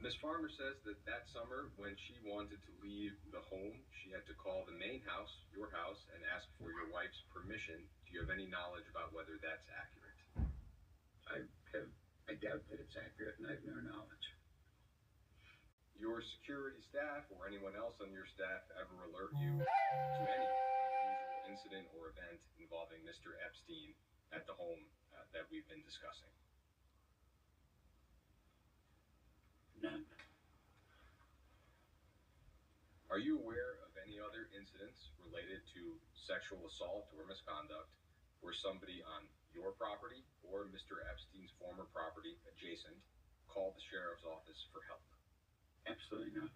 Miss Farmer says that that summer, when she wanted to leave the home, she had to call the main house, your house, and ask for your wife's permission. Do you have any knowledge about whether that's accurate? I have, I doubt that it's accurate, and I have no knowledge. Your security staff or anyone else on your staff ever alert you to any unusual incident or event involving Mr. Epstein at the home that we've been discussing? None. Are you aware of any other incidents related to sexual assault or misconduct where somebody on your property or Mr. Epstein's former property adjacent called the sheriff's office for help? Absolutely not.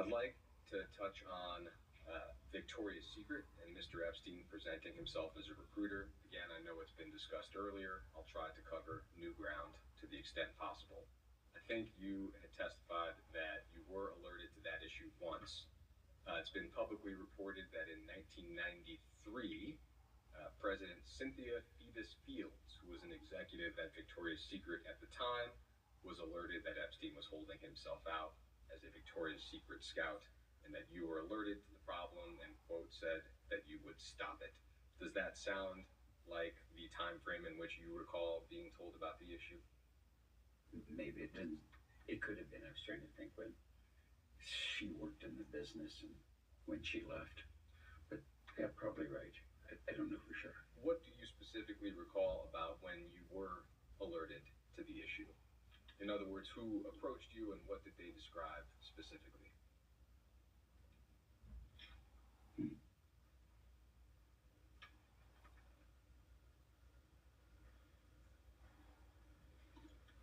I'd like to touch on Victoria's Secret and Mr. Epstein presenting himself as a recruiter. Again, I know it's been discussed earlier. I'll try to cover new ground to the extent possible. I think you had testified that you were alerted to that issue once. It's been publicly reported that in 1993, President Cynthia Phoebus Fields, who was an executive at Victoria's Secret at the time, was alerted that Epstein was holding himself out as a Victoria's Secret scout, and that you were alerted to the problem and, quote, said that you would stop it. Does that sound like the time frame in which you recall being told about the issue? Maybe it didn't. It could have been. I was trying to think when she worked in the business and when she left. But yeah, probably right. I don't know for sure. What do you specifically recall about when you were alerted to the issue? In other words, who approached you and what did they describe specifically?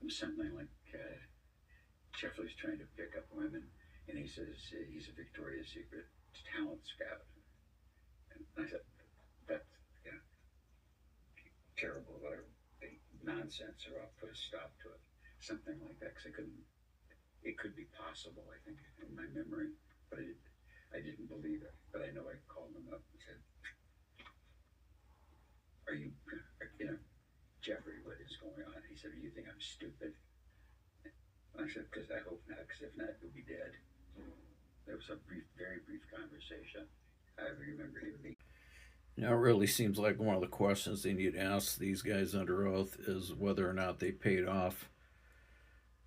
Something like Jeffrey's trying to pick up women, and he says he's a Victoria's Secret talent scout. And I said, that's terrible, whatever, nonsense, or I'll put a stop to it. Something like that, because it could be possible, I think, in my memory, but I didn't believe it. But I know I called him up and said, Jeffrey, what is going on? He said, do you think I'm stupid? I said, because I hope not, because if not, you'll be dead. There was a very brief conversation. I remember him being. Now, it really seems like one of the questions they need to ask these guys under oath is whether or not they paid off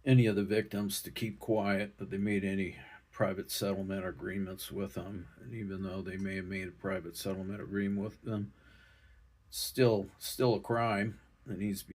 any of the victims to keep quiet, that they made any private settlement agreements with them. And even though they may have made a private settlement agreement with them, still a crime that needs to be